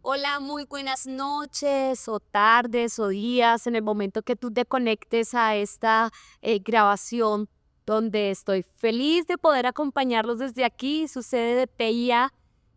Hola, muy buenas noches o tardes o días en el momento que tú te conectes a esta grabación donde estoy feliz de poder acompañarlos desde aquí, su sede de PIA,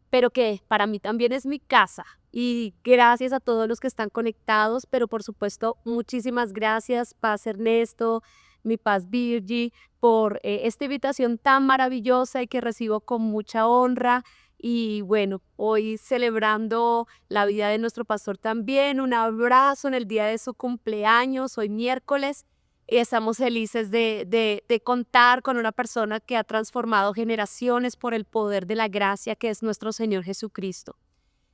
pero que para mí también es mi casa. Y gracias a todos los que están conectados, pero por supuesto, muchísimas gracias, Paz Ernesto, mi Paz Virgi, por esta invitación tan maravillosa y que recibo con mucha honra. Y bueno, hoy celebrando la vida de nuestro pastor también, un abrazo en el día de su cumpleaños, hoy miércoles, y estamos felices de contar con una persona que ha transformado generaciones por el poder de la gracia que es nuestro Señor Jesucristo.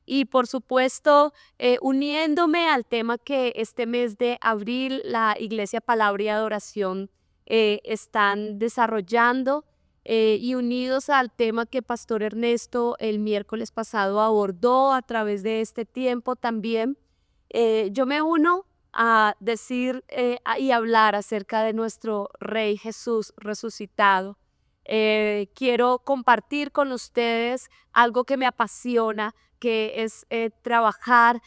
Y por supuesto, uniéndome al tema que este mes de abril la Iglesia Palabra y Adoración están desarrollando, y unidos al tema que Pastor Ernesto el miércoles pasado abordó a través de este tiempo también, yo me uno a decir y hablar acerca de nuestro Rey Jesús resucitado. Quiero compartir con ustedes algo que me apasiona, que es trabajar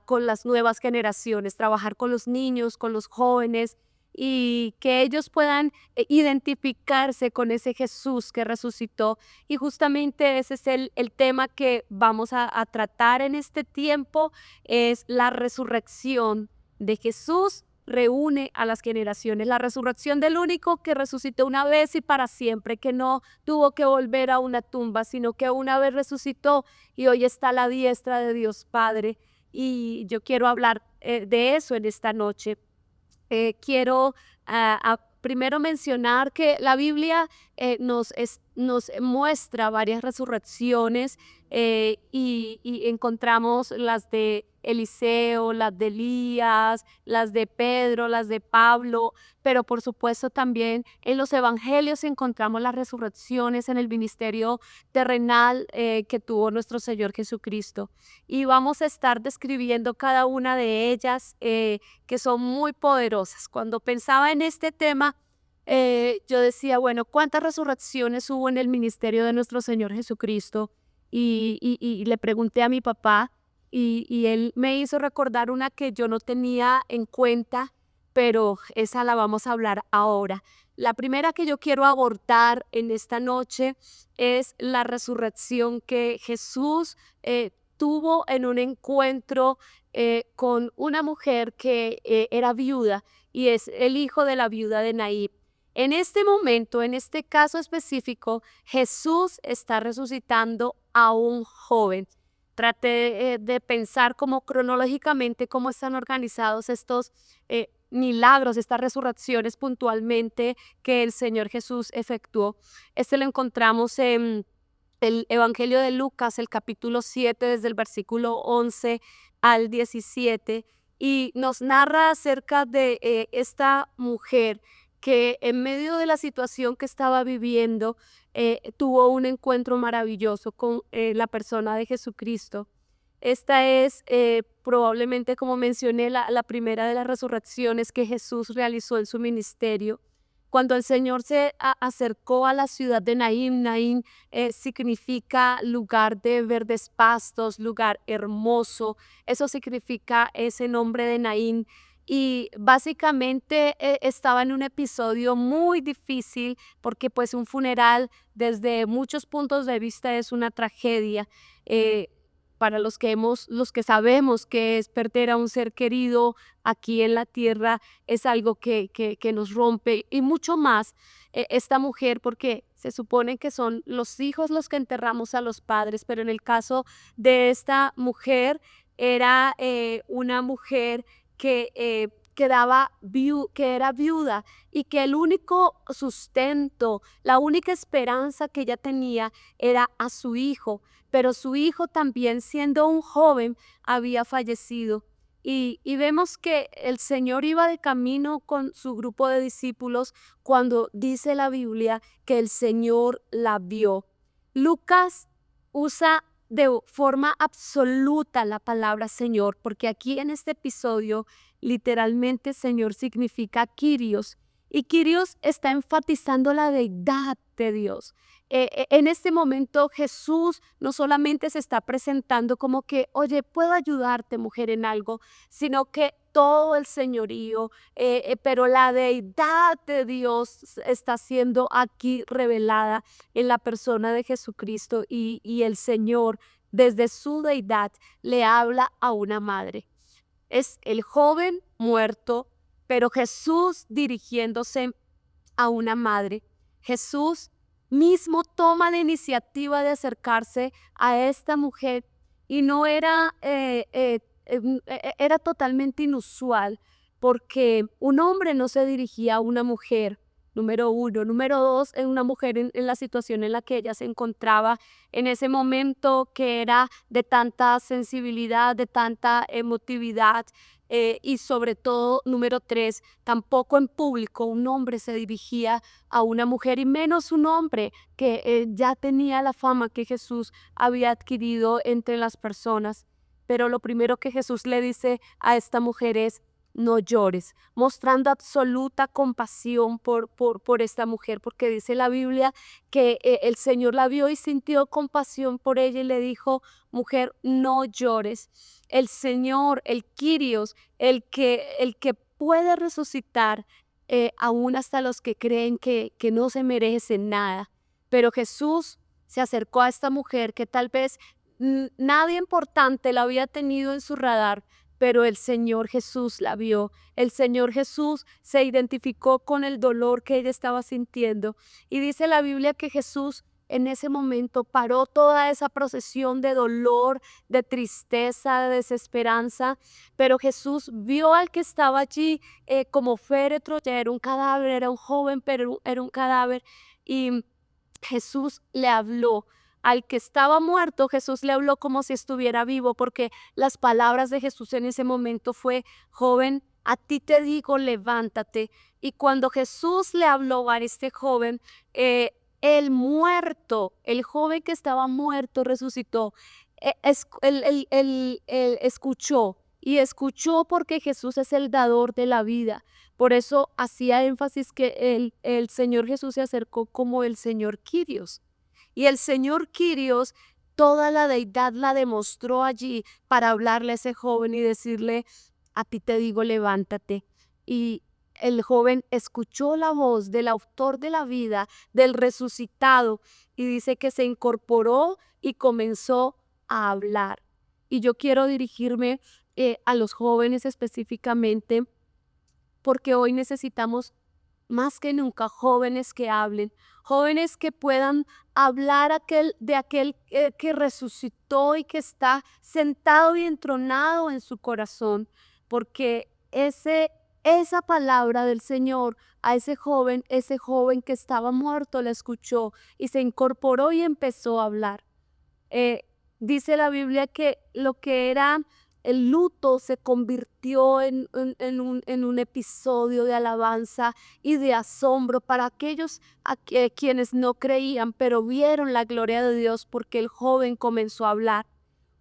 con las nuevas generaciones, trabajar con los niños, con los jóvenes y que ellos puedan identificarse con ese Jesús que resucitó. Y justamente ese es el tema que vamos a tratar en este tiempo, es la resurrección de Jesús. Reúne a las generaciones, la resurrección del único que resucitó una vez y para siempre, que no tuvo que volver a una tumba, sino que una vez resucitó y hoy está a la diestra de Dios Padre. Y yo quiero hablar de eso en esta noche. Quiero primero mencionar que la Biblia nos muestra varias resurrecciones, y encontramos las de Eliseo, las de Elías, las de Pedro, las de Pablo, pero por supuesto también en los evangelios encontramos las resurrecciones en el ministerio terrenal que tuvo nuestro Señor Jesucristo. Y vamos a estar describiendo cada una de ellas, que son muy poderosas. Cuando pensaba en este tema, yo decía, bueno, ¿cuántas resurrecciones hubo en el ministerio de nuestro Señor Jesucristo? Y le pregunté a mi papá y él me hizo recordar una que yo no tenía en cuenta, pero esa la vamos a hablar ahora. La primera que yo quiero abordar en esta noche es la resurrección que Jesús tuvo en un encuentro con una mujer que era viuda y es el hijo de la viuda de Naín. En este momento, en este caso específico, Jesús está resucitando a un joven. Traté de pensar cómo cronológicamente cómo están organizados estos milagros, estas resurrecciones puntualmente que el Señor Jesús efectuó. Este lo encontramos en el Evangelio de Lucas, el capítulo 7, desde el versículo 11 al 17, y nos narra acerca de esta mujer que en medio de la situación que estaba viviendo, tuvo un encuentro maravilloso con la persona de Jesucristo. Esta es probablemente, como mencioné, la primera de las resurrecciones que Jesús realizó en su ministerio. Cuando el Señor se acercó a la ciudad de Naín, Naín significa lugar de verdes pastos, lugar hermoso. Eso significa ese nombre de Naín. Y básicamente estaba en un episodio muy difícil porque pues un funeral desde muchos puntos de vista es una tragedia. eh, para los que sabemos que es perder a un ser querido aquí en la tierra, es algo que nos rompe y mucho más esta mujer, porque se supone que son los hijos los que enterramos a los padres, pero en el caso de esta mujer era una mujer que era viuda y que el único sustento, la única esperanza que ella tenía era a su hijo, pero su hijo también siendo un joven había fallecido. Y vemos que el Señor iba de camino con su grupo de discípulos cuando dice la Biblia que el Señor la vio. Lucas usa de forma absoluta la palabra Señor, porque aquí en este episodio literalmente Señor significa Kyrios Y Kyrios está enfatizando la deidad de Dios. En este momento Jesús no solamente se está presentando como que, oye, puedo ayudarte, mujer, en algo, sino que todo el señorío, pero la deidad de Dios está siendo aquí revelada en la persona de Jesucristo, y el Señor desde su deidad le habla a una madre. Es el joven muerto, pero Jesús dirigiéndose a una madre. Jesús mismo toma la iniciativa de acercarse a esta mujer, y no era, era totalmente inusual, porque un hombre no se dirigía a una mujer, número uno. Número dos, en una mujer en la situación en la que ella se encontraba en ese momento, que era de tanta sensibilidad, de tanta emotividad, y sobre todo, número tres, tampoco en público un hombre se dirigía a una mujer, y menos un hombre que ya tenía la fama que Jesús había adquirido entre las personas. Pero lo primero que Jesús le dice a esta mujer es: no llores, mostrando absoluta compasión por esta mujer, porque dice la Biblia que el Señor la vio y sintió compasión por ella y le dijo: mujer, no llores. El Señor, el Kyrios, el que puede resucitar aún hasta los que creen que no se merecen nada. Pero Jesús se acercó a esta mujer que tal vez nadie importante la había tenido en su radar, pero el Señor Jesús la vio. El Señor Jesús se identificó con el dolor que ella estaba sintiendo. Y dice la Biblia que Jesús en ese momento paró toda esa procesión de dolor, de tristeza, de desesperanza, pero Jesús vio al que estaba allí como féretro. Ya era un cadáver, era un joven, pero era un cadáver, y Jesús le habló. Al que estaba muerto, Jesús le habló como si estuviera vivo, porque las palabras de Jesús en ese momento fue: joven, a ti te digo, levántate. Y cuando Jesús le habló a este joven, el muerto, el joven que estaba muerto, resucitó. Él escuchó, y escuchó porque Jesús es el dador de la vida. Por eso hacía énfasis que el Señor Jesús se acercó como el Señor Kyrios. Y el Señor Kyrios, toda la deidad la demostró allí para hablarle a ese joven y decirle: a ti te digo, levántate. Y el joven escuchó la voz del autor de la vida, del resucitado, y dice que se incorporó y comenzó a hablar. Y yo quiero dirigirme a los jóvenes específicamente, porque hoy necesitamos más que nunca jóvenes que hablen, jóvenes que puedan hablar de aquel que resucitó y que está sentado y entronado en su corazón, porque esa palabra del Señor a ese joven que estaba muerto, la escuchó y se incorporó y empezó a hablar. Eh, Dice la Biblia que lo que era el luto se convirtió en un episodio de alabanza y de asombro para aquellos quienes no creían, pero vieron la gloria de Dios porque el joven comenzó a hablar.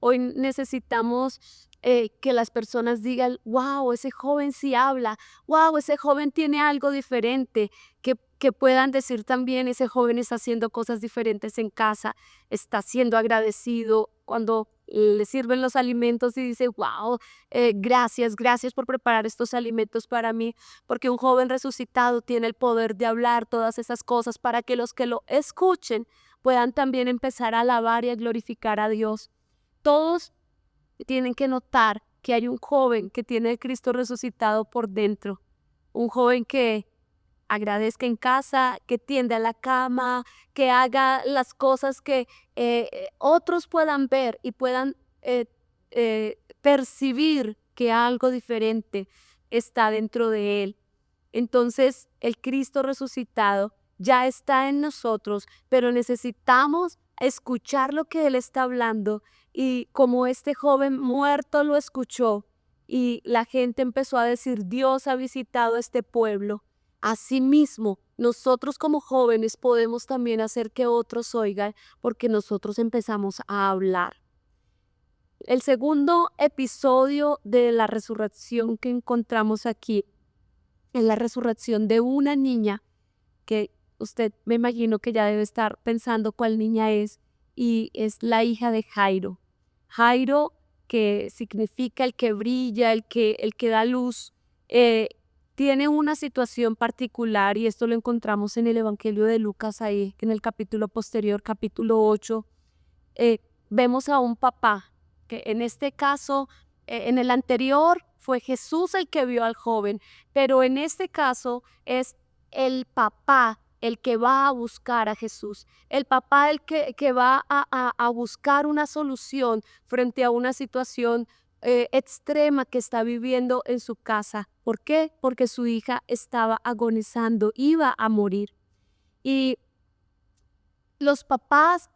Hoy necesitamos que las personas digan: wow, ese joven sí habla, wow, ese joven tiene algo diferente, que puedan decir también: ese joven está haciendo cosas diferentes en casa, está siendo agradecido cuando le sirven los alimentos y dice: wow, gracias, gracias por preparar estos alimentos para mí, porque un joven resucitado tiene el poder de hablar todas esas cosas para que los que lo escuchen puedan también empezar a alabar y a glorificar a Dios. Todos tienen que notar que hay un joven que tiene el Cristo resucitado por dentro, un joven que agradezca en casa, que tienda la cama, que haga las cosas que otros puedan ver y puedan percibir que algo diferente está dentro de él. Entonces, el Cristo resucitado ya está en nosotros, pero necesitamos escuchar lo que Él está hablando. Y como este joven muerto lo escuchó, y la gente empezó a decir: Dios ha visitado a este pueblo. Asimismo, nosotros como jóvenes podemos también hacer que otros oigan, porque nosotros empezamos a hablar. El segundo episodio de la resurrección que encontramos aquí Es la resurrección de una niña que usted me imagino que ya debe estar pensando cuál niña es, y es la hija de Jairo. Jairo, que significa el que brilla, el que da luz, eh, tiene una situación particular y esto lo encontramos en el Evangelio de Lucas ahí, en el capítulo posterior, capítulo 8. Vemos a un papá que en este caso, en el anterior fue Jesús el que vio al joven, pero en este caso es el papá el que va a buscar a Jesús, el papá el que va a buscar una solución frente a una situación extrema que está viviendo en su casa. ¿Por qué? Porque su hija estaba agonizando, iba a morir. Y los papás,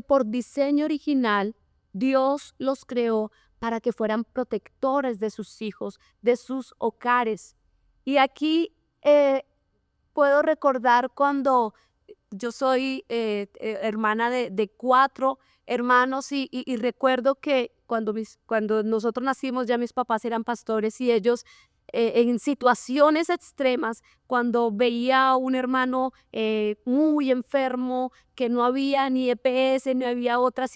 por diseño original, Dios los creó para que fueran protectores de sus hijos, de sus hogares. Y aquí puedo recordar cuando yo soy hermana de 4 hermanos y recuerdo que cuando nosotros nacimos ya mis papás eran pastores y ellos en situaciones extremas, cuando veía a un hermano muy enfermo, que no había ni EPS, ni había otra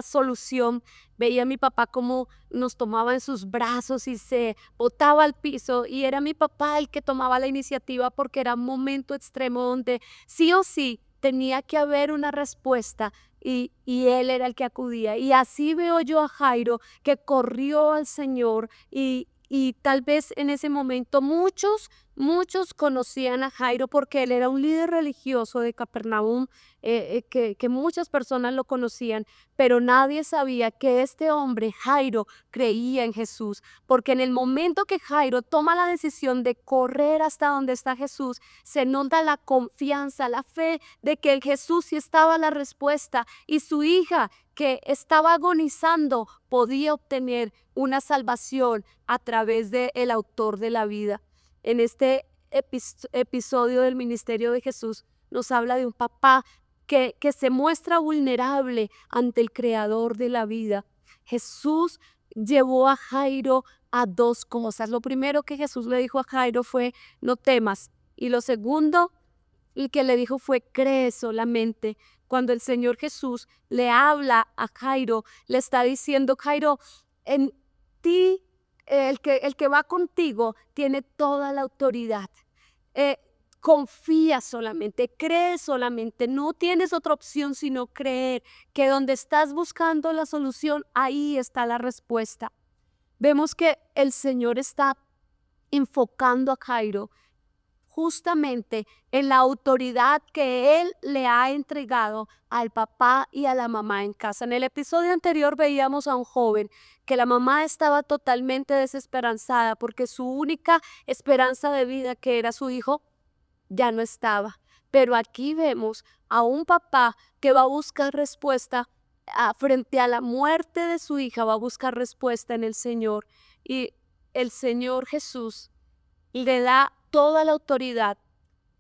solución, veía a mi papá como nos tomaba en sus brazos y se botaba al piso y era mi papá el que tomaba la iniciativa porque era un momento extremo donde sí o sí tenía que haber una respuesta y él era el que acudía. Y así veo yo a Jairo que corrió al Señor y tal vez en ese momento muchos conocían a Jairo porque él era un líder religioso de Capernaum, que muchas personas lo conocían, pero nadie sabía que este hombre, Jairo, creía en Jesús, porque en el momento que Jairo toma la decisión de correr hasta donde está Jesús, se nota la confianza, la fe de que en Jesús sí estaba la respuesta y su hija que estaba agonizando podía obtener una salvación a través del autor de la vida. En este episodio del ministerio de Jesús nos habla de un papá que se muestra vulnerable ante el creador de la vida. Jesús llevó a Jairo a 2 cosas. Lo primero que Jesús le dijo a Jairo fue, no temas. Y lo segundo, el que le dijo fue, cree solamente. Cuando el Señor Jesús le habla a Jairo, le está diciendo, Jairo, en ti, el que va contigo tiene toda la autoridad. Eh, Confía solamente, cree solamente, no tienes otra opción sino creer que donde estás buscando la solución, ahí está la respuesta. Vemos que el Señor está enfocando a Jairo justamente en la autoridad que Él le ha entregado al papá y a la mamá en casa. En el episodio anterior veíamos a un joven que la mamá estaba totalmente desesperanzada porque su única esperanza de vida, que era su hijo, ya no estaba. Pero aquí vemos a un papá que va a buscar respuesta frente a la muerte de su hija, va a buscar respuesta en el Señor. Y el Señor Jesús le da toda la autoridad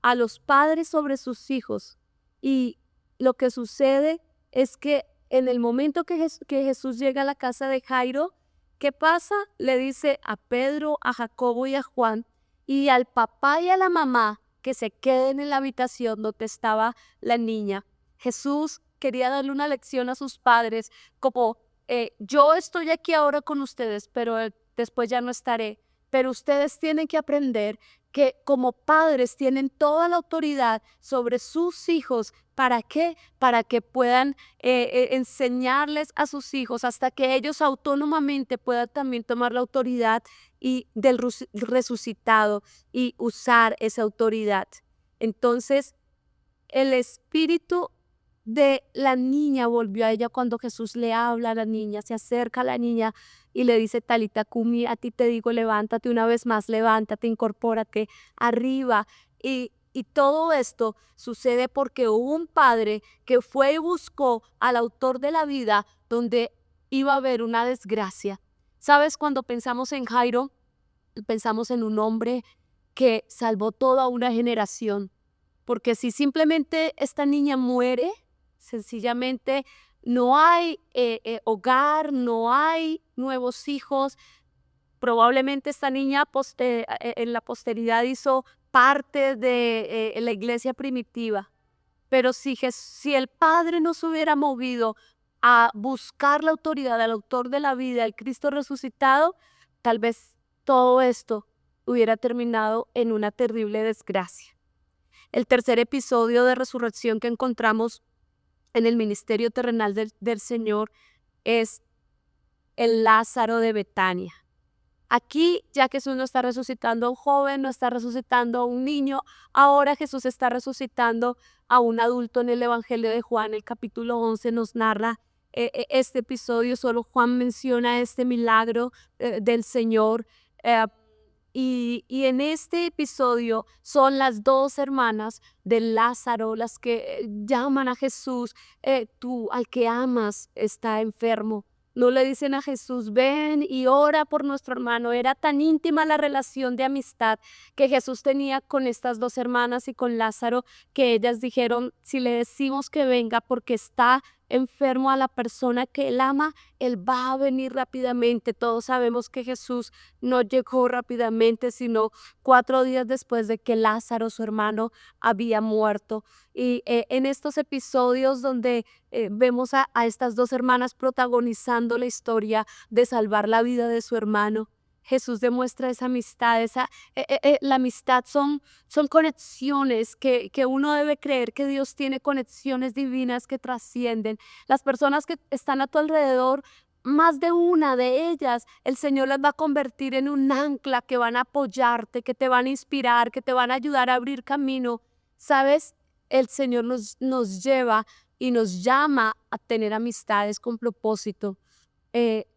a los padres sobre sus hijos. Y lo que sucede es que en el momento que Jesús llega a la casa de Jairo, ¿qué pasa? Le dice a Pedro, a Jacobo y a Juan y al papá y a la mamá que se queden en la habitación donde estaba la niña. Jesús quería darle una lección a sus padres como yo estoy aquí ahora con ustedes, pero después ya no estaré. Pero ustedes tienen que aprender que como padres tienen toda la autoridad sobre sus hijos. ¿Para qué? Para que puedan enseñarles a sus hijos hasta que ellos autónomamente puedan también tomar la autoridad y del resucitado y usar esa autoridad. Entonces, el espíritu de la niña volvió a ella cuando Jesús le habla a la niña, se acerca a la niña y le dice, Talita Cumi, a ti te digo, levántate una vez más, levántate, incorpórate arriba. Y todo esto sucede porque hubo un padre que fue y buscó al autor de la vida donde iba a haber una desgracia. ¿Sabes? Cuando pensamos en Jairo, pensamos en un hombre que salvó toda una generación. Porque si simplemente esta niña muere, sencillamente no hay hogar, no hay nuevos hijos, Probablemente esta niña en la posteridad hizo parte de la iglesia primitiva, pero si el Padre no se hubiera movido a buscar la autoridad del autor de la vida, el Cristo resucitado, tal vez todo esto hubiera terminado en una terrible desgracia. El tercer episodio de resurrección que encontramos en el ministerio terrenal del Señor es el Lázaro de Betania. Aquí ya Jesús no está resucitando a un joven, no está resucitando a un niño, ahora Jesús está resucitando a un adulto. En el Evangelio de Juan, el capítulo 11 nos narra este episodio. Solo Juan menciona este milagro del Señor. eh, y en este episodio son las dos hermanas de Lázaro las que llaman a Jesús, tú al que amas está enfermo. No le dicen a Jesús, ven y ora por nuestro hermano. Era tan íntima la relación de amistad que Jesús tenía con estas dos hermanas y con Lázaro, que ellas dijeron, si le decimos que venga porque está enfermo a la persona que él ama, él va a venir rápidamente. Todos sabemos que Jesús no llegó rápidamente, sino 4 días después de que Lázaro, su hermano, había muerto. Y en estos episodios donde vemos a estas dos hermanas protagonizando la historia de salvar la vida de su hermano, Jesús demuestra esa amistad, la amistad son conexiones que uno debe creer que Dios tiene conexiones divinas que trascienden. Las personas que están a tu alrededor, más de una de ellas, el Señor las va a convertir en un ancla que van a apoyarte, que te van a inspirar, que te van a ayudar a abrir camino. ¿Sabes? El Señor nos lleva y nos llama a tener amistades con propósito. Eh,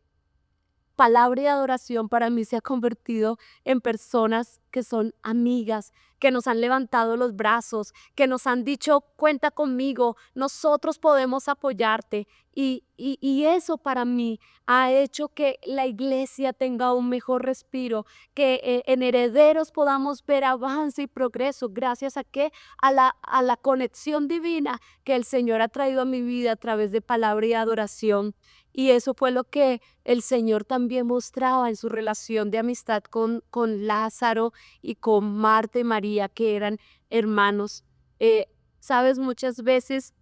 Palabra y adoración para mí se ha convertido en personas que son amigas, que nos han levantado los brazos, que nos han dicho, cuenta conmigo, nosotros podemos apoyarte. Y eso para mí ha hecho que la iglesia tenga un mejor respiro, que en herederos podamos ver avance y progreso, gracias a que a la conexión divina que el Señor ha traído a mi vida a través de palabra y adoración. Y eso fue lo que el Señor también mostraba en su relación de amistad con Lázaro y con Marta y María, que eran hermanos. Sabes, muchas veces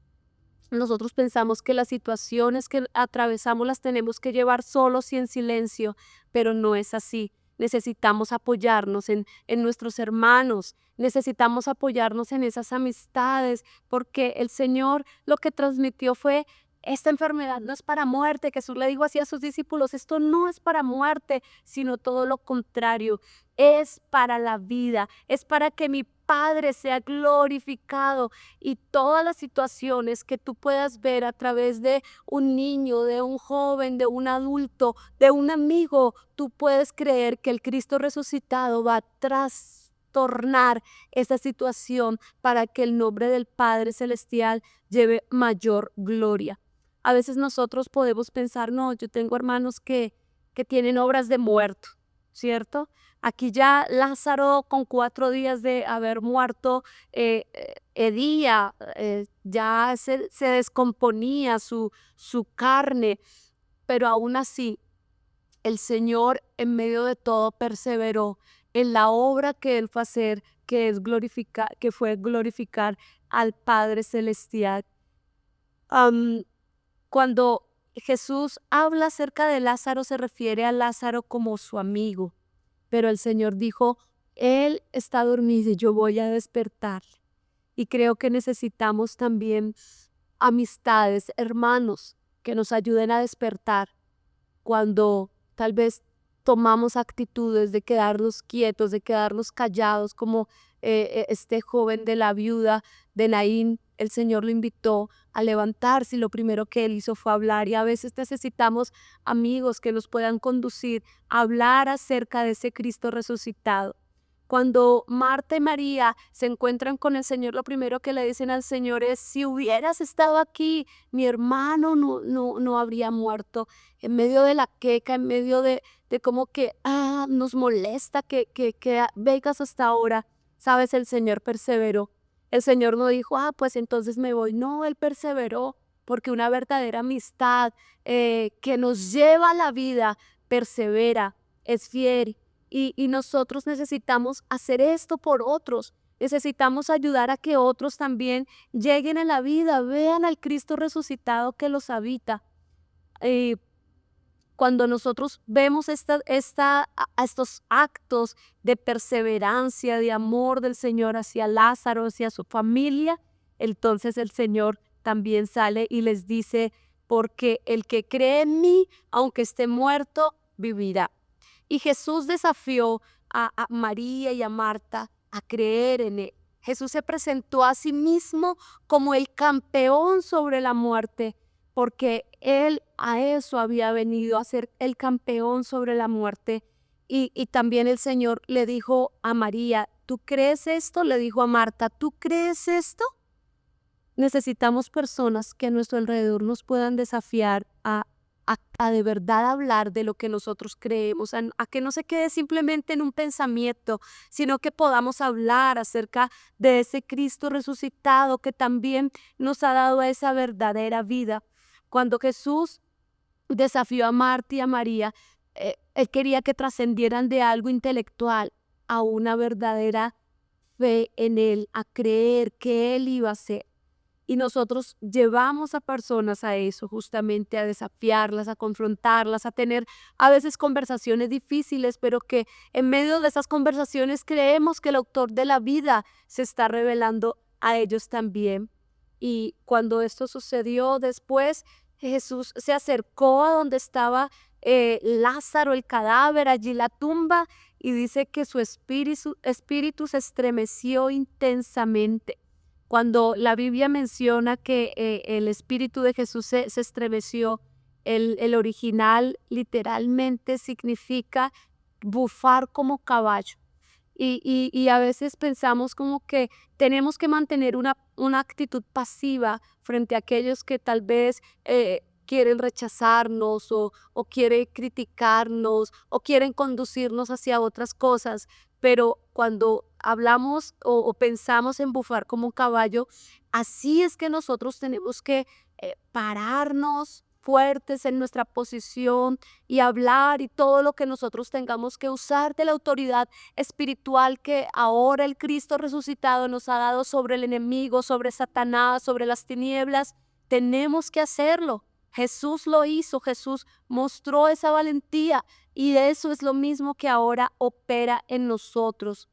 nosotros pensamos que las situaciones que atravesamos las tenemos que llevar solos y en silencio, pero no es así. Necesitamos apoyarnos en nuestros hermanos, necesitamos apoyarnos en esas amistades, porque el Señor lo que transmitió fue, esta enfermedad no es para muerte. Jesús le dijo así a sus discípulos, esto no es para muerte, sino todo lo contrario, es para la vida, es para que mi Padre sea glorificado. Y todas las situaciones que tú puedas ver a través de un niño, de un joven, de un adulto, de un amigo, tú puedes creer que el Cristo resucitado va a trastornar esa situación para que el nombre del Padre Celestial lleve mayor gloria. A veces nosotros podemos pensar, no, yo tengo hermanos que tienen obras de muerto, ¿cierto? Aquí ya Lázaro, con 4 días de haber muerto, hedía, ya se descomponía su carne, pero aún así el Señor en medio de todo perseveró en la obra que Él fue a hacer, que fue glorificar al Padre Celestial. Cuando Jesús habla acerca de Lázaro, se refiere a Lázaro como su amigo, pero el Señor dijo, él está dormido y yo voy a despertar. Y creo que necesitamos también amistades, hermanos, que nos ayuden a despertar cuando tal vez tomamos actitudes de quedarnos quietos, de quedarnos callados, como este joven de la viuda de Naín. El Señor lo invitó a levantarse y lo primero que él hizo fue hablar. Y a veces necesitamos amigos que nos puedan conducir a hablar acerca de ese Cristo resucitado. Cuando Marta y María se encuentran con el Señor, lo primero que le dicen al Señor es, si hubieras estado aquí, mi hermano no habría muerto. En medio de la queja, en medio de como que nos molesta que vengas hasta ahora, sabes, el Señor perseveró. El Señor no dijo, pues entonces me voy. No, Él perseveró, porque una verdadera amistad que nos lleva a la vida persevera. es fiel y nosotros necesitamos hacer esto por otros. Necesitamos ayudar a que otros también lleguen a la vida, vean al Cristo resucitado que los habita. Eh, Cuando nosotros vemos a estos actos de perseverancia, de amor del Señor hacia Lázaro, hacia su familia, entonces el Señor también sale y les dice, porque el que cree en mí, aunque esté muerto, vivirá. Y Jesús desafió a María y a Marta a creer en él. Jesús se presentó a sí mismo como el campeón sobre la muerte, porque él a eso había venido, a ser el campeón sobre la muerte. Y también el Señor le dijo a María, ¿tú crees esto? Le dijo a Marta, ¿tú crees esto? Necesitamos personas que a nuestro alrededor nos puedan desafiar a de verdad hablar de lo que nosotros creemos, a que no se quede simplemente en un pensamiento, sino que podamos hablar acerca de ese Cristo resucitado que también nos ha dado esa verdadera vida. Cuando Jesús desafió a Marta y a María, él quería que trascendieran de algo intelectual a una verdadera fe en él, a creer que él iba a ser. Y nosotros llevamos a personas a eso, justamente a desafiarlas, a confrontarlas, a tener a veces conversaciones difíciles, pero que en medio de esas conversaciones creemos que el autor de la vida se está revelando a ellos también. Y cuando esto sucedió después, Jesús se acercó a donde estaba Lázaro, el cadáver, allí la tumba, y dice que su espíritu se estremeció intensamente. Cuando la Biblia menciona que el espíritu de Jesús se estremeció, el original literalmente significa bufar como caballo. Y a veces pensamos como que tenemos que mantener una actitud pasiva frente a aquellos que tal vez quieren rechazarnos o quieren criticarnos o quieren conducirnos hacia otras cosas. Pero cuando hablamos o pensamos en bufar como un caballo, así es que nosotros tenemos que pararnos fuertes en nuestra posición y hablar y todo lo que nosotros tengamos que usar de la autoridad espiritual que ahora el Cristo resucitado nos ha dado sobre el enemigo, sobre Satanás, sobre las tinieblas. Tenemos que hacerlo. Jesús lo hizo, Jesús mostró esa valentía y eso es lo mismo que ahora opera en nosotros.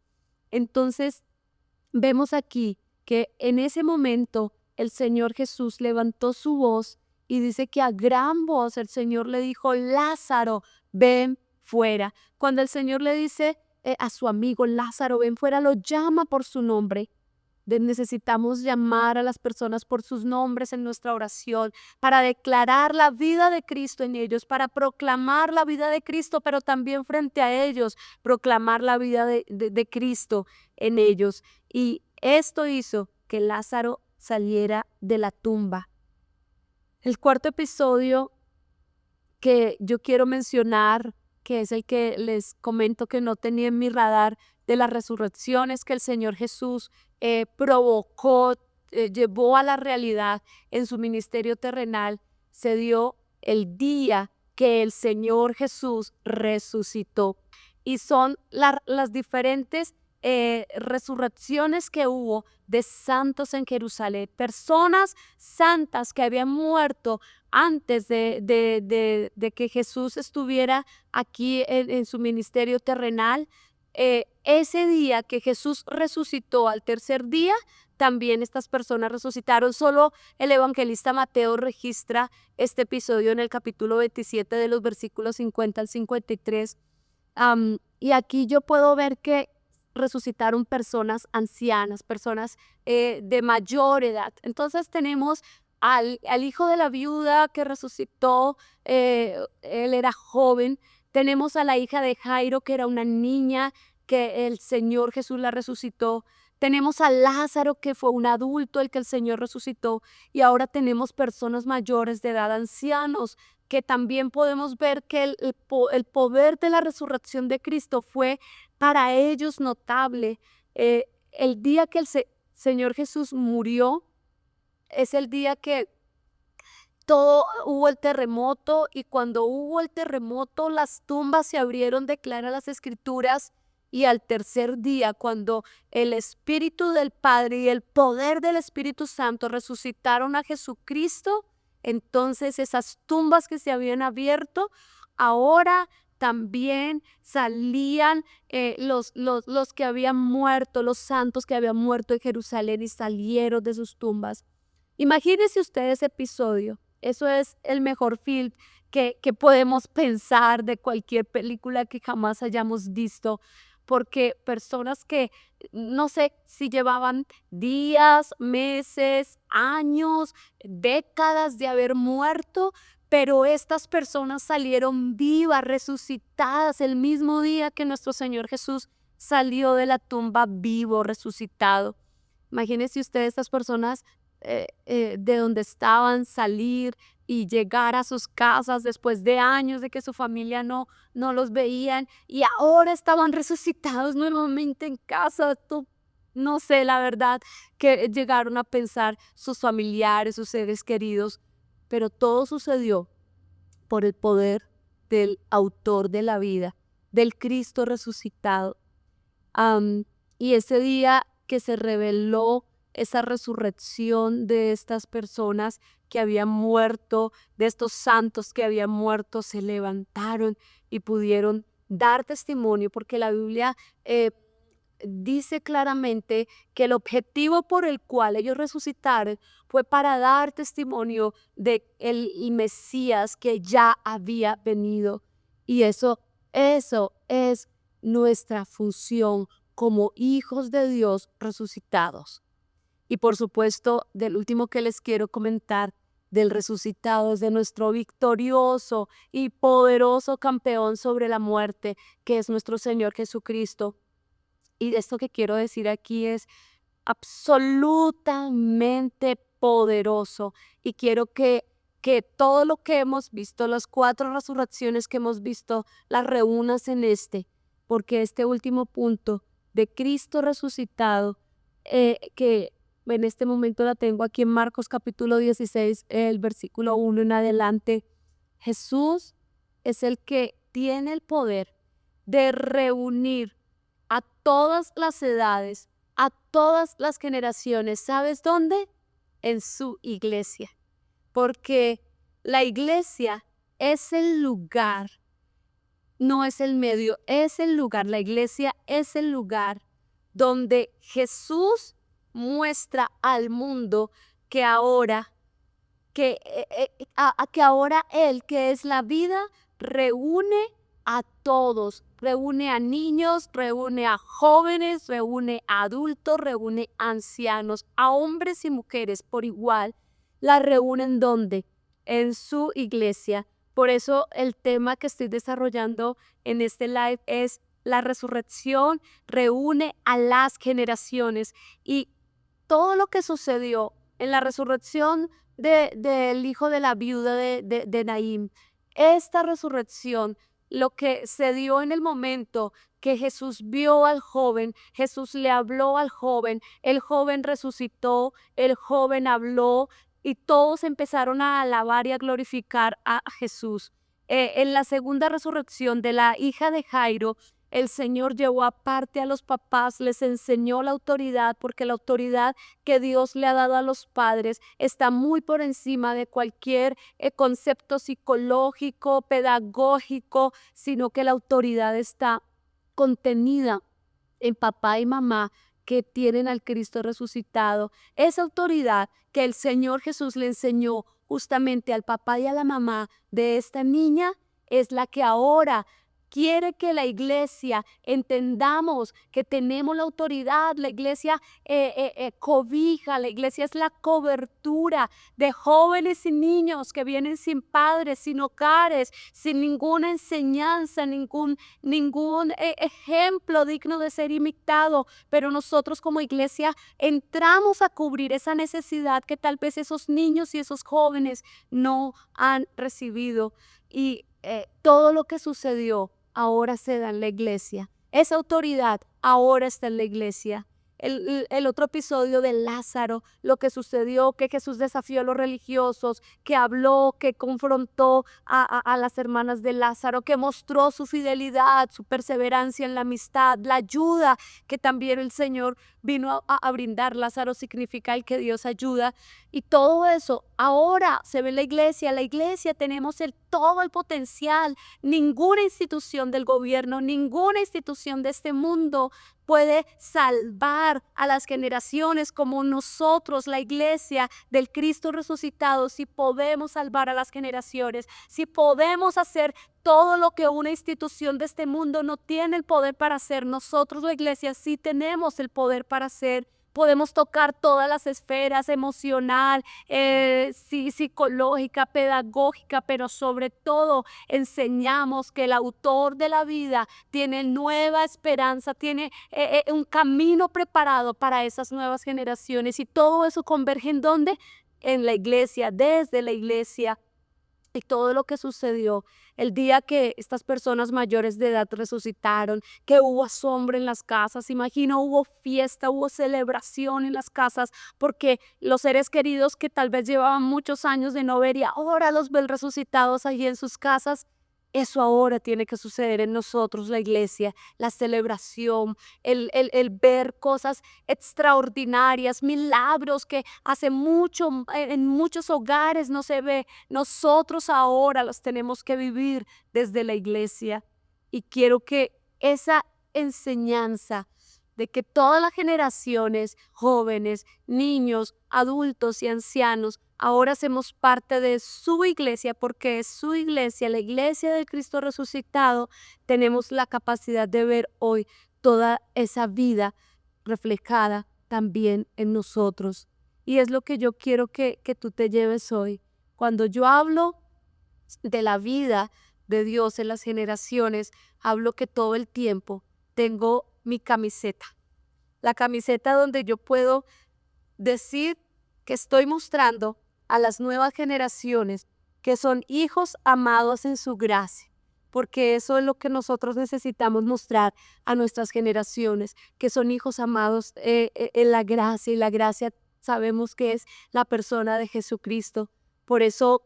Entonces, vemos aquí que en ese momento el Señor Jesús levantó su voz y dice que a gran voz el Señor le dijo, Lázaro, ven fuera. Cuando el Señor le dice a su amigo, Lázaro, ven fuera, lo llama por su nombre. Necesitamos llamar a las personas por sus nombres en nuestra oración para declarar la vida de Cristo en ellos, para proclamar la vida de Cristo, pero también frente a ellos, proclamar la vida de Cristo en ellos. Y esto hizo que Lázaro saliera de la tumba. El cuarto episodio que yo quiero mencionar, que es el que les comento que no tenía en mi radar, de las resurrecciones que el Señor Jesús provocó, llevó a la realidad en su ministerio terrenal, se dio el día que el Señor Jesús resucitó. Y son las diferentes resurrecciones que hubo de santos en Jerusalén, personas santas que habían muerto antes de que Jesús estuviera aquí en su ministerio terrenal. Ese día que Jesús resucitó al tercer día, también estas personas resucitaron. Solo el evangelista Mateo registra este episodio en el capítulo 27 de los versículos 50 al 53. Y aquí yo puedo ver que resucitaron personas ancianas, personas de mayor edad. Entonces tenemos al hijo de la viuda que resucitó, él era joven. Tenemos a la hija de Jairo, que era una niña, que el Señor Jesús la resucitó. Tenemos a Lázaro, que fue un adulto, el que el Señor resucitó. Y ahora tenemos personas mayores de edad, ancianos, que también podemos ver que el poder de la resurrección de Cristo fue para ellos notable. El día que el Señor Jesús murió es el día que todo hubo el terremoto, y cuando hubo el terremoto las tumbas se abrieron, declaran las escrituras, y al tercer día, cuando el Espíritu del Padre y el poder del Espíritu Santo resucitaron a Jesucristo, entonces esas tumbas que se habían abierto, ahora también salían los que habían muerto, los santos que habían muerto en Jerusalén, y salieron de sus tumbas. Imagínense ustedes ese episodio. Eso es el mejor film que podemos pensar de cualquier película que jamás hayamos visto, porque personas que no sé si llevaban días, meses, años, décadas de haber muerto, pero estas personas salieron vivas, resucitadas el mismo día que nuestro Señor Jesús salió de la tumba vivo, resucitado. Imagínense ustedes estas personas de donde estaban, salir y llegar a sus casas después de años de que su familia no los veían, y ahora estaban resucitados nuevamente en casa. No sé, la verdad, que llegaron a pensar sus familiares, sus seres queridos, pero todo sucedió por el poder del autor de la vida, del Cristo resucitado. Am, y ese día que se reveló esa resurrección de estas personas que habían muerto, de estos santos que habían muerto, se levantaron y pudieron dar testimonio, porque la Biblia dice claramente que el objetivo por el cual ellos resucitaron fue para dar testimonio de el Mesías que ya había venido. Y eso es nuestra función como hijos de Dios resucitados. Y por supuesto, del último que les quiero comentar, del resucitado, es de nuestro victorioso y poderoso campeón sobre la muerte, que es nuestro Señor Jesucristo. Y esto que quiero decir aquí es absolutamente poderoso, y quiero que todo lo que hemos visto, las 4 resurrecciones que hemos visto, las reúnas en porque este último punto de Cristo resucitado, que en este momento la tengo aquí en Marcos capítulo 16, el versículo 1 en adelante. Jesús es el que tiene el poder de reunir a todas las edades, a todas las generaciones. ¿Sabes dónde? En su iglesia. Porque la iglesia es el lugar, no es el medio, es el lugar. La iglesia es el lugar donde Jesús muestra al mundo que ahora, que ahora Él, que es la vida, reúne a todos, reúne a niños, reúne a jóvenes, reúne a adultos, reúne a ancianos, a hombres y mujeres por igual. La reúnen ¿dónde? En su iglesia. Por eso el tema que estoy desarrollando en este live es: la resurrección reúne a las generaciones. Y todo lo que sucedió en la resurrección del hijo de la viuda de Naín, esta resurrección, lo que se dio en el momento que Jesús vio al joven, Jesús le habló al joven, el joven resucitó, el joven habló, y todos empezaron a alabar y a glorificar a Jesús. En la segunda resurrección de la hija de Jairo, el Señor llevó aparte a los papás, les enseñó la autoridad, porque la autoridad que Dios le ha dado a los padres está muy por encima de cualquier concepto psicológico, pedagógico, sino que la autoridad está contenida en papá y mamá que tienen al Cristo resucitado. Esa autoridad que el Señor Jesús le enseñó justamente al papá y a la mamá de esta niña es la que ahora quiere que la iglesia entendamos que tenemos la autoridad. La iglesia cobija, la iglesia es la cobertura de jóvenes y niños que vienen sin padres, sin hogares, sin ninguna enseñanza, ningún ejemplo digno de ser imitado. Pero nosotros como iglesia entramos a cubrir esa necesidad que tal vez esos niños y esos jóvenes no han recibido. Y todo lo que sucedió ahora se da en la iglesia. Esa autoridad ahora está en la iglesia. el otro episodio de Lázaro, lo que sucedió, que Jesús desafió a los religiosos, que habló, que confrontó a las hermanas de Lázaro, que mostró su fidelidad, su perseverancia en la amistad, la ayuda que también el Señor vino a brindar. Lázaro significa el que Dios ayuda. Y todo eso ahora se ve en la iglesia. La iglesia tenemos todo el potencial. Ninguna institución del gobierno, ninguna institución de este mundo puede salvar a las generaciones como nosotros, la iglesia del Cristo resucitado. Si podemos salvar a las generaciones, si podemos hacer todo lo que una institución de este mundo no tiene el poder para hacer, nosotros, la iglesia, sí tenemos el poder para hacer. Podemos tocar todas las esferas, emocional, psicológica, pedagógica, pero sobre todo enseñamos que el autor de la vida tiene nueva esperanza, tiene un camino preparado para esas nuevas generaciones, y todo eso converge ¿en dónde? En la iglesia, desde la iglesia. Y todo lo que sucedió el día que estas personas mayores de edad resucitaron, que hubo asombro en las casas, imagino, hubo fiesta, hubo celebración en las casas, porque los seres queridos que tal vez llevaban muchos años de no ver y ahora los ven resucitados allí en sus casas. Eso ahora tiene que suceder en nosotros, la iglesia, la celebración, el ver cosas extraordinarias, milagros que hace mucho en muchos hogares no se ve. Nosotros ahora los tenemos que vivir desde la iglesia. Y quiero que esa enseñanza de que todas las generaciones, jóvenes, niños, adultos y ancianos, ahora hacemos parte de su iglesia, porque es su iglesia, la iglesia del Cristo resucitado. Tenemos la capacidad de ver hoy toda esa vida reflejada también en nosotros. Y es lo que yo quiero que tú te lleves hoy. Cuando yo hablo de la vida de Dios en las generaciones, hablo que todo el tiempo tengo mi camiseta. La camiseta donde yo puedo decir que estoy mostrando a las nuevas generaciones que son hijos amados en su gracia, porque eso es lo que nosotros necesitamos mostrar a nuestras generaciones, que son hijos amados en la gracia, y la gracia sabemos que es la persona de Jesucristo. Por eso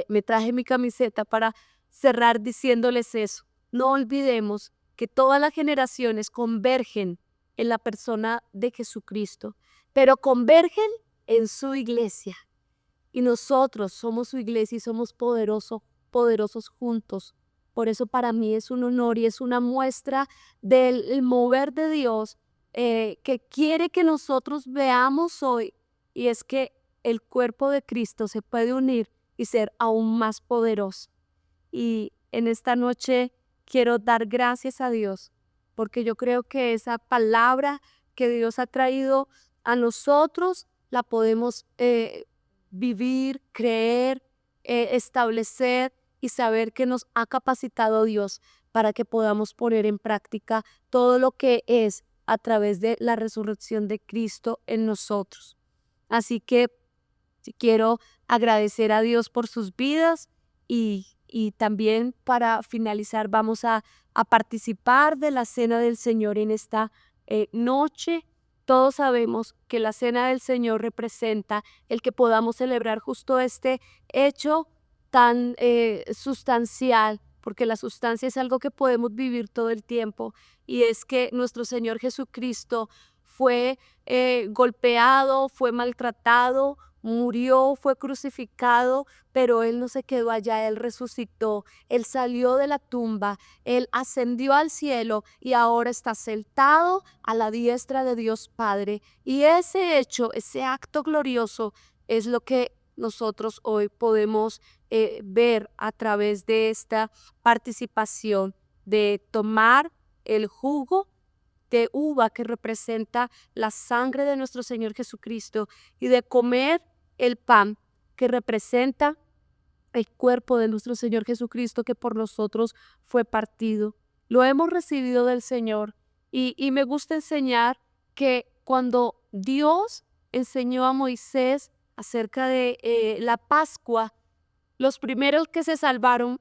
me traje mi camiseta para cerrar diciéndoles eso. No olvidemos que todas las generaciones convergen en la persona de Jesucristo, pero convergen en su iglesia. Y nosotros somos su iglesia y somos poderosos juntos. Por eso para mí es un honor y es una muestra del mover de Dios que quiere que nosotros veamos hoy. Y es que el cuerpo de Cristo se puede unir y ser aún más poderoso. Y en esta noche quiero dar gracias a Dios, porque yo creo que esa palabra que Dios ha traído a nosotros la podemos vivir, creer, establecer y saber que nos ha capacitado Dios para que podamos poner en práctica todo lo que es a través de la resurrección de Cristo en nosotros. Así que quiero agradecer a Dios por sus vidas, y también para finalizar vamos a participar de la cena del Señor en esta noche. Todos sabemos que la cena del Señor representa el que podamos celebrar justo este hecho tan sustancial, porque la sustancia es algo que podemos vivir todo el tiempo, y es que nuestro Señor Jesucristo fue golpeado, fue maltratado, murió, fue crucificado, pero Él no se quedó allá, Él resucitó, Él salió de la tumba, Él ascendió al cielo y ahora está sentado a la diestra de Dios Padre. Y ese hecho, ese acto glorioso es lo que nosotros hoy podemos ver a través de esta participación, de tomar el jugo de uva que representa la sangre de nuestro Señor Jesucristo, y de comer el pan que representa el cuerpo de nuestro Señor Jesucristo, que por nosotros fue partido. Lo hemos recibido del Señor, y me gusta enseñar que cuando Dios enseñó a Moisés acerca de la Pascua, los primeros que se salvaron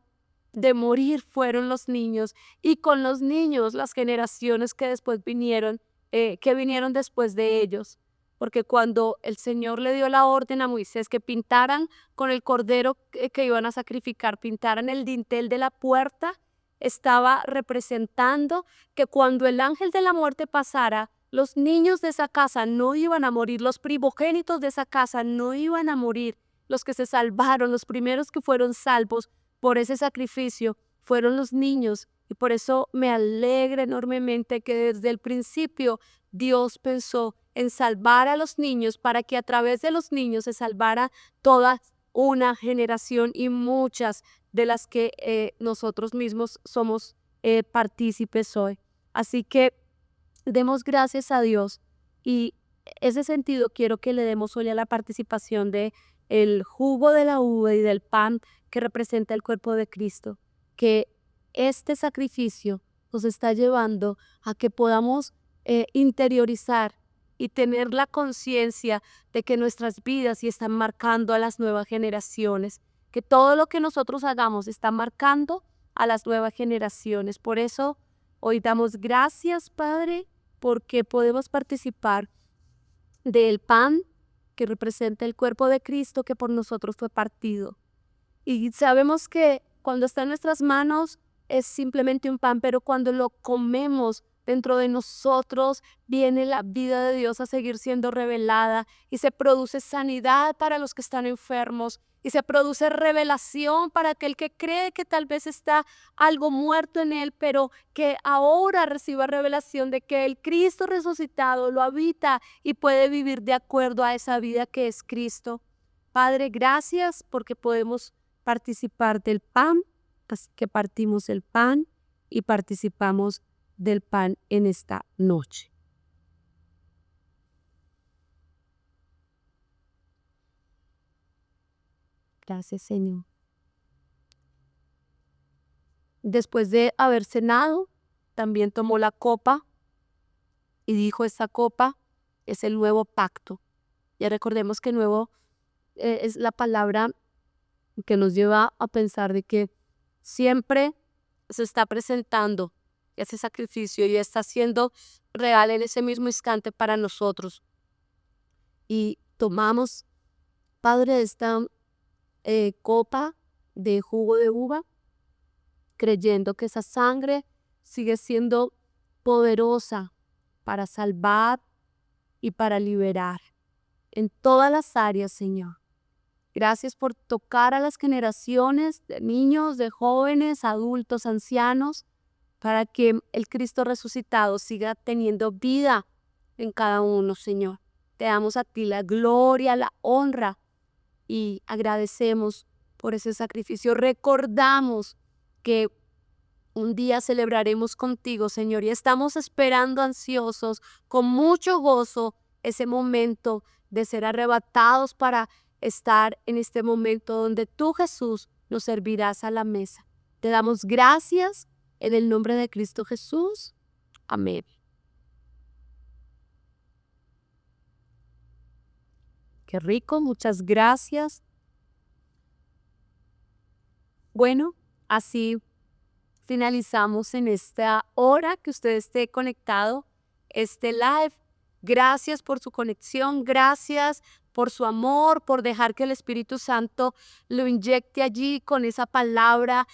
de morir fueron los niños, y con los niños las generaciones que después vinieron que vinieron después de ellos. Porque cuando el Señor le dio la orden a Moisés que pintaran con el cordero que iban a sacrificar, pintaran el dintel de la puerta, estaba representando que cuando el ángel de la muerte pasara, los niños de esa casa no iban a morir, los primogénitos de esa casa no iban a morir. Los que se salvaron, los primeros que fueron salvos por ese sacrificio, fueron los niños. Y por eso me alegra enormemente que desde el principio Dios pensó en salvar a los niños para que a través de los niños se salvara toda una generación y muchas de las que nosotros mismos somos partícipes hoy. Así que demos gracias a Dios y ese sentido quiero que le demos hoy a la participación de el jugo de la uva y del pan que representa el cuerpo de Cristo, que este sacrificio nos está llevando a que podamos interiorizar y tener la conciencia de que nuestras vidas sí están marcando a las nuevas generaciones, que todo lo que nosotros hagamos está marcando a las nuevas generaciones. Por eso hoy damos gracias, Padre, porque podemos participar del pan que representa el cuerpo de Cristo que por nosotros fue partido. Y sabemos que cuando está en nuestras manos es simplemente un pan, pero cuando lo comemos dentro de nosotros viene la vida de Dios a seguir siendo revelada y se produce sanidad para los que están enfermos y se produce revelación para aquel que cree que tal vez está algo muerto en él, pero que ahora reciba revelación de que el Cristo resucitado lo habita y puede vivir de acuerdo a esa vida que es Cristo. Padre, gracias porque podemos participar del pan, así que partimos el pan y participamos del pan en esta noche. Gracias, Señor. Después de haber cenado, también tomó la copa y dijo, esta copa es el nuevo pacto. Ya recordemos que nuevo es la palabra que nos lleva a pensar de que siempre se está presentando ese sacrificio y está siendo real en ese mismo instante para nosotros. Y tomamos, Padre, esta copa de jugo de uva, creyendo que esa sangre sigue siendo poderosa para salvar y para liberar en todas las áreas, Señor. Gracias por tocar a las generaciones de niños, de jóvenes, adultos, ancianos, para que el Cristo resucitado siga teniendo vida en cada uno, Señor. Te damos a ti la gloria, la honra y agradecemos por ese sacrificio. Recordamos que un día celebraremos contigo, Señor, y estamos esperando ansiosos, con mucho gozo, ese momento de ser arrebatados para estar en este momento donde tú, Jesús, nos servirás a la mesa. Te damos gracias en el nombre de Cristo Jesús. Amén. Qué rico, muchas gracias. Bueno, así finalizamos en esta hora que usted esté conectado, este live. Gracias por su conexión, gracias por su amor, por dejar que el Espíritu Santo lo inyecte allí con esa palabra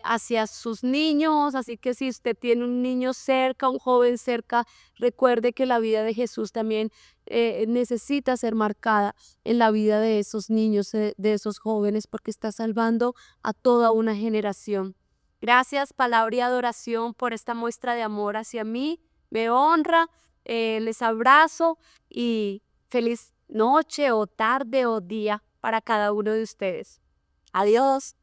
hacia sus niños. Así que si usted tiene un niño cerca, un joven cerca, recuerde que la vida de Jesús también necesita ser marcada en la vida de esos niños, de esos jóvenes, porque está salvando a toda una generación. Gracias, palabra y adoración, por esta muestra de amor hacia mí. Me honra, les abrazo y feliz noche o tarde o día para cada uno de ustedes. Adiós.